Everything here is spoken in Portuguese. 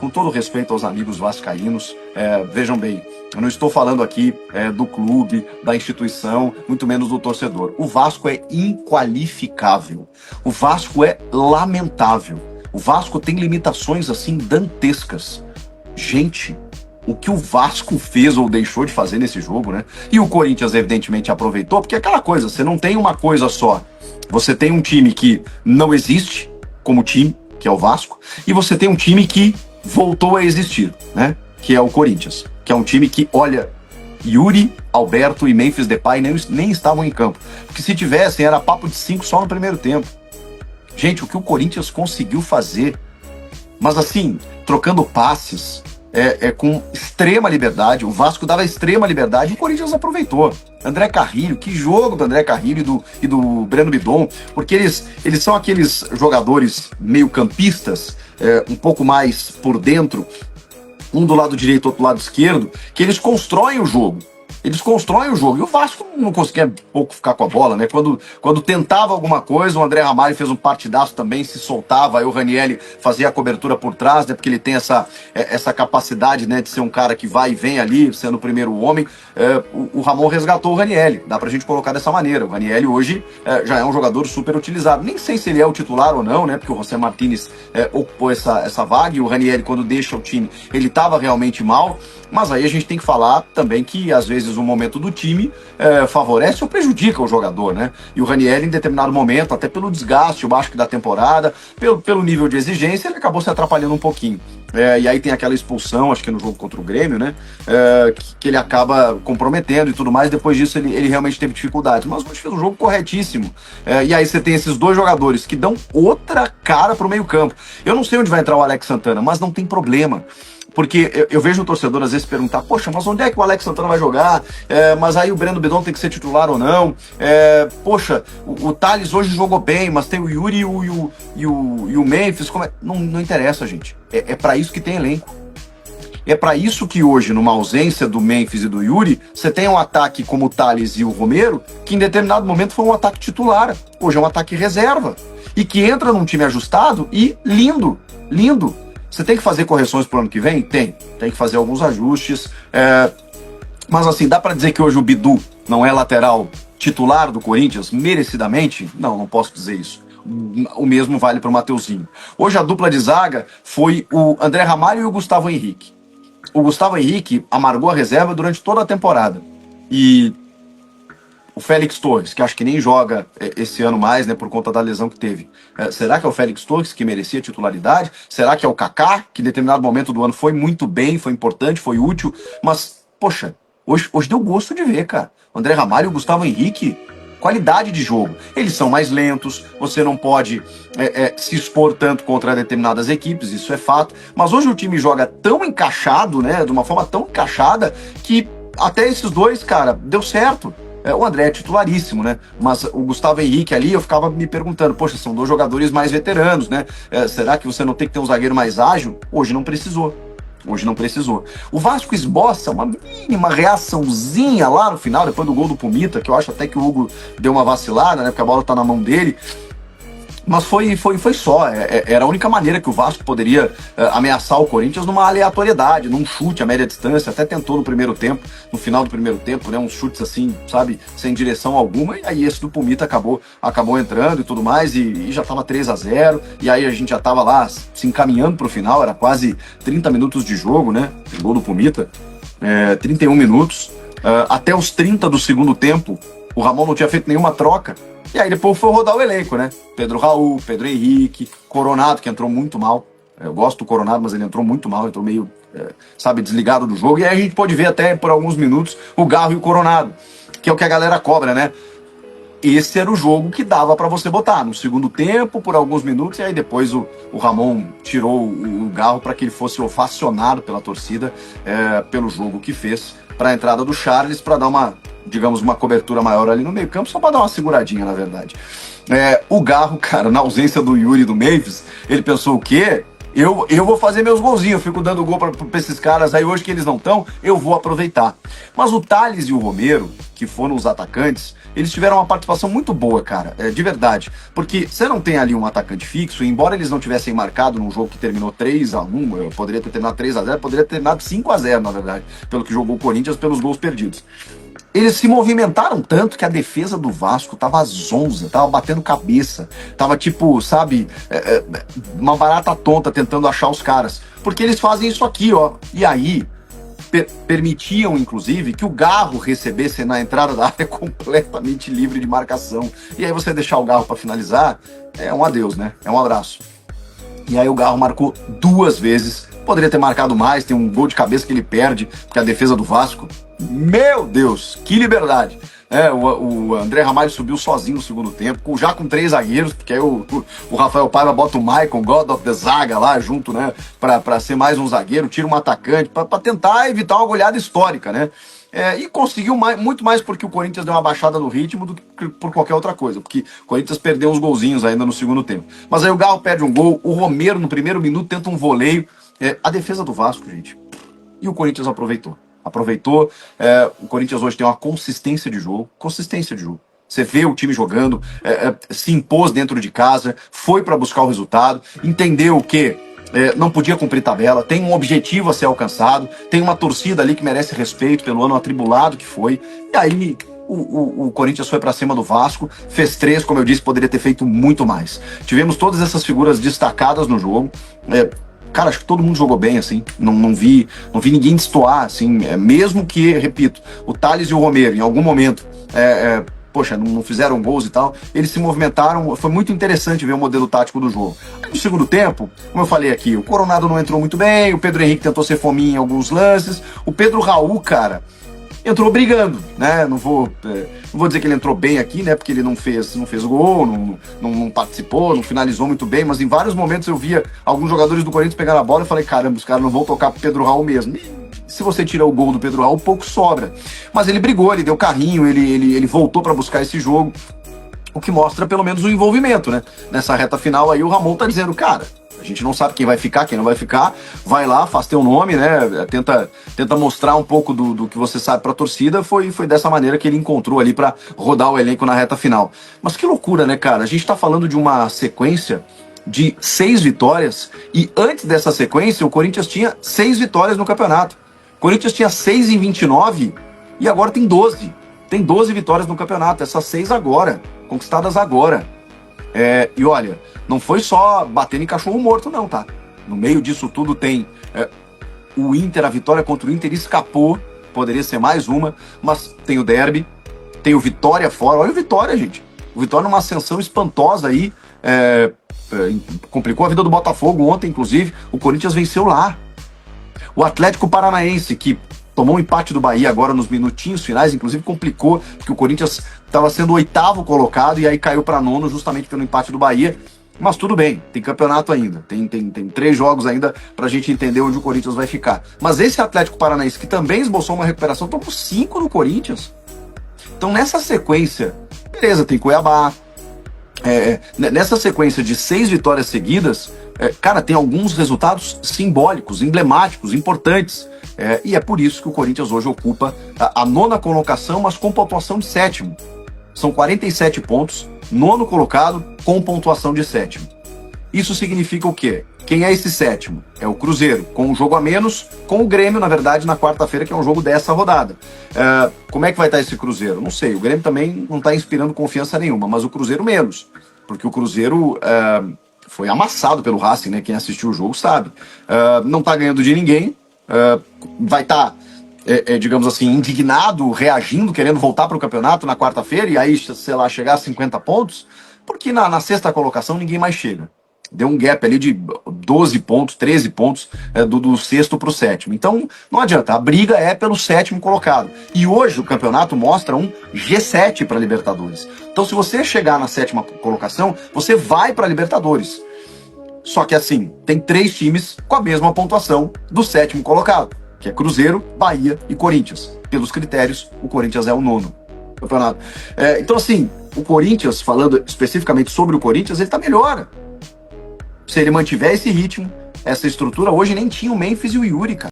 com todo respeito aos amigos vascaínos, vejam bem, eu não estou falando aqui do clube, da instituição, muito menos do torcedor. O Vasco é inqualificável. O Vasco é lamentável. O Vasco tem limitações assim dantescas. Gente, o que o Vasco fez ou deixou de fazer nesse jogo, né? E o Corinthians evidentemente aproveitou, porque é aquela coisa, você não tem uma coisa só. Você tem um time que não existe como time, que é o Vasco, e você tem um time que voltou a existir, né? Que é o Corinthians, que é um time que, olha, Yuri, Alberto e Memphis Depay nem estavam em campo, porque se tivessem era papo de 5 só no primeiro tempo. Gente, o que o Corinthians conseguiu fazer, mas assim, trocando passes, com extrema liberdade, o Vasco dava extrema liberdade e o Corinthians aproveitou. André Carrilho, que jogo do André Carrilho e do Breno Bidon, porque eles são aqueles jogadores meio campistas, um pouco mais por dentro, um do lado direito, outro do lado esquerdo, que eles constroem o jogo. Eles constroem o jogo. E o Vasco não conseguia pouco ficar com a bola, né? Quando tentava alguma coisa, o André Ramalho fez um partidaço também, se soltava, aí o Ranieri fazia a cobertura por trás, né? Porque ele tem essa capacidade, né? De ser um cara que vai e vem ali, sendo o primeiro homem. O Ramon resgatou o Ranieri, dá pra gente colocar dessa maneira. O Ranieri hoje já é um jogador super utilizado. Nem sei se ele é o titular ou não, né? Porque o José Martínez ocupou essa vaga e o Ranieri, quando deixa o time, ele tava realmente mal. Mas aí a gente tem que falar também que, às vezes, o momento do time favorece ou prejudica o jogador, né? E o Ranieri, em determinado momento, até pelo desgaste, eu acho que da temporada, pelo nível de exigência, ele acabou se atrapalhando um pouquinho. E aí tem aquela expulsão, acho que no jogo contra o Grêmio, né? Que ele acaba comprometendo e tudo mais. Depois disso, ele realmente teve dificuldades. Mas hoje fez um jogo corretíssimo. E aí você tem esses dois jogadores que dão outra cara pro meio-campo. Eu não sei onde vai entrar o Alex Santana, mas não tem problema. Porque eu vejo o torcedor às vezes perguntar, poxa, mas onde é que o Alex Santana vai jogar? Mas aí o Breno Bidon tem que ser titular ou não? Poxa, o Thales hoje jogou bem, mas tem o Yuri e o Memphis. Não interessa, gente. É para isso que tem elenco. É para isso que hoje, numa ausência do Memphis e do Yuri, você tem um ataque como o Thales e o Romero, que em determinado momento foi um ataque titular. Hoje é um ataque reserva. E que entra num time ajustado e lindo, lindo. Você tem que fazer correções pro ano que vem? Tem que fazer alguns ajustes. Mas assim, dá para dizer que hoje o Bidu não é lateral titular do Corinthians, merecidamente? Não posso dizer isso. O mesmo vale para o Mateuzinho. Hoje a dupla de zaga foi o André Ramalho e o Gustavo Henrique. O Gustavo Henrique amargou a reserva durante toda a temporada. E o Félix Torres, que acho que nem joga esse ano mais, né, por conta da lesão que teve. Será que é o Félix Torres que merecia titularidade? Será que é o Kaká, que em determinado momento do ano foi muito bem, foi importante, foi útil? Mas, poxa, hoje deu gosto de ver, cara. O André Ramalho e o Gustavo Henrique, qualidade de jogo. Eles são mais lentos, você não pode se expor tanto contra determinadas equipes, isso é fato. Mas hoje o time joga tão encaixado, né, de uma forma tão encaixada, que até esses dois, cara, deu certo. O André é titularíssimo, né? Mas o Gustavo Henrique ali, eu ficava me perguntando, poxa, são dois jogadores mais veteranos, né? Será que você não tem que ter um zagueiro mais ágil? Hoje não precisou. O Vasco esboça uma mínima reaçãozinha lá no final, depois do gol do Pumita, que eu acho até que o Hugo deu uma vacilada, né? Porque a bola tá na mão dele. Mas foi só, era a única maneira que o Vasco poderia ameaçar o Corinthians numa aleatoriedade, num chute a média distância, até tentou no primeiro tempo, no final do primeiro tempo, né, uns chutes assim, sabe, sem direção alguma, e aí esse do Pumita acabou entrando e tudo mais, e já tava 3-0, e aí a gente já tava lá se encaminhando pro final, era quase 30 minutos de jogo, né, o gol do Pumita, 31 minutos, até os 30 do segundo tempo, o Ramon não tinha feito nenhuma troca. E aí depois foi rodar o elenco, né? Pedro Raul, Pedro Henrique, Coronado, que entrou muito mal. Eu gosto do Coronado, mas ele entrou muito mal, entrou meio, desligado do jogo. E aí a gente pode ver até por alguns minutos o Garro e o Coronado, que é o que a galera cobra, né? Esse era o jogo que dava pra você botar no segundo tempo, por alguns minutos, e aí depois o Ramon tirou o Garro para que ele fosse ovacionado pela torcida pelo jogo que fez, para a entrada do Charles, para dar uma cobertura maior ali no meio campo, só para dar uma seguradinha, na verdade. O Garro, cara, na ausência do Yuri e do Memphis, ele pensou o quê? eu vou fazer meus golzinhos, eu fico dando gol pra esses caras aí hoje que eles não estão, eu vou aproveitar. Mas o Thales e o Romero, que foram os atacantes, eles tiveram uma participação muito boa, cara, de verdade. Porque você não tem ali um atacante fixo, e embora eles não tivessem marcado num jogo que terminou 3-1, poderia ter terminado 3-0, poderia ter terminado 5-0, na verdade, pelo que jogou o Corinthians, pelos gols perdidos. Eles se movimentaram tanto que a defesa do Vasco tava zonza, tava batendo cabeça, tava tipo, sabe, uma barata tonta tentando achar os caras. Porque eles fazem isso aqui, ó. E aí, permitiam, inclusive, que o Garro recebesse na entrada da área completamente livre de marcação. E aí você deixar o Garro para finalizar, é um adeus, né? É um abraço. E aí o Garro marcou 2 vezes, poderia ter marcado mais, tem um gol de cabeça que ele perde, porque a defesa do Vasco, meu Deus, que liberdade. O André Ramalho subiu sozinho no segundo tempo, já com 3 zagueiros, porque aí o Rafael Paiva bota o Maicon, God of the Zaga lá junto, né, pra ser mais um zagueiro, tira um atacante, pra tentar evitar uma goleada histórica, né. E conseguiu muito mais porque o Corinthians deu uma baixada no ritmo do que por qualquer outra coisa, porque o Corinthians perdeu uns golzinhos ainda no segundo tempo. Mas aí o Galo perde um gol, o Romero no primeiro minuto tenta um voleio, a defesa do Vasco, gente, e o Corinthians aproveitou. O Corinthians hoje tem uma consistência de jogo. Você vê o time jogando, se impôs dentro de casa, foi para buscar o resultado, entendeu que não podia cumprir tabela, tem um objetivo a ser alcançado, tem uma torcida ali que merece respeito pelo ano atribulado que foi, e aí o Corinthians foi para cima do Vasco, fez 3, como eu disse, poderia ter feito muito mais. Tivemos todas essas figuras destacadas no jogo. Cara, acho que todo mundo jogou bem, assim, não vi ninguém destoar, assim, mesmo que, repito, o Thales e o Romero, em algum momento, poxa, não fizeram gols e tal, eles se movimentaram, foi muito interessante ver o modelo tático do jogo. Aí, no segundo tempo, como eu falei aqui, o Coronado não entrou muito bem, o Pedro Henrique tentou ser fominha em alguns lances, o Pedro Raul, cara, entrou brigando, né? Não vou dizer que ele entrou bem aqui, né? Porque ele não fez gol, não participou, não finalizou muito bem, mas em vários momentos eu via alguns jogadores do Corinthians pegar a bola e falei, caramba, os caras não vão tocar pro Pedro Raul mesmo. E se você tira o gol do Pedro Raul, pouco sobra. Mas ele brigou, ele deu carrinho, ele voltou para buscar esse jogo, o que mostra pelo menos o envolvimento, né? Nessa reta final aí o Ramon tá dizendo, cara, a gente não sabe quem vai ficar, quem não vai ficar. Vai lá, faz teu nome, né? Tenta mostrar um pouco do que você sabe pra torcida. Foi dessa maneira que ele encontrou ali pra rodar o elenco na reta final. Mas que loucura, né, cara? A gente tá falando de uma sequência de 6 vitórias. E antes dessa sequência, o Corinthians tinha 6 vitórias no campeonato. O Corinthians tinha 6 em 29 e agora tem 12. Tem 12 vitórias no campeonato. Essas 6 agora, conquistadas agora. E olha, não foi só batendo em cachorro morto não, tá? No meio disso tudo tem o Inter, a vitória contra o Inter escapou, poderia ser mais uma, mas tem o derby, tem o Vitória fora, olha o Vitória, gente. O Vitória numa ascensão espantosa aí, complicou a vida do Botafogo ontem, inclusive, o Corinthians venceu lá. O Atlético Paranaense, que tomou um empate do Bahia agora nos minutinhos finais, inclusive complicou, porque o Corinthians estava sendo o 8º colocado e aí caiu para 9º justamente pelo empate do Bahia. Mas tudo bem, tem campeonato ainda, tem 3 jogos ainda pra gente entender onde o Corinthians vai ficar. Mas esse Atlético Paranaense, que também esboçou uma recuperação, tomou 5 no Corinthians. Então nessa sequência, beleza, tem Cuiabá. Nessa sequência de 6 vitórias seguidas, cara, tem alguns resultados simbólicos, emblemáticos, importantes. E é por isso que o Corinthians hoje ocupa a 9ª colocação, mas com pontuação de 7º. São 47 pontos, 9º colocado com pontuação de 7º. Isso significa o quê? Quem é esse 7º? É o Cruzeiro, com um jogo a menos, com o Grêmio, na verdade, na quarta-feira, que é um jogo dessa rodada. Como é que vai estar esse Cruzeiro? Não sei, o Grêmio também não está inspirando confiança nenhuma, mas o Cruzeiro menos, porque o Cruzeiro foi amassado pelo Racing, né? Quem assistiu o jogo sabe. Não está ganhando de ninguém, vai estar, digamos assim, indignado, reagindo, querendo voltar para o campeonato na quarta-feira e aí, sei lá, chegar a 50 pontos, porque na 6ª colocação ninguém mais chega. Deu um gap ali de 12 pontos, 13 pontos do 6º para o 7º. Então, não adianta, a briga é pelo 7º colocado. E hoje o campeonato mostra um G7 para Libertadores. Então, se você chegar na 7ª colocação, você vai para Libertadores. Só que assim, tem 3 times com a mesma pontuação do 7º colocado, que é Cruzeiro, Bahia e Corinthians. Pelos critérios, o Corinthians é o 9º campeonato. Então assim, o Corinthians, falando especificamente sobre o Corinthians, ele tá melhor. Se ele mantiver esse ritmo, essa estrutura, hoje nem tinha o Memphis e o Yuri, cara.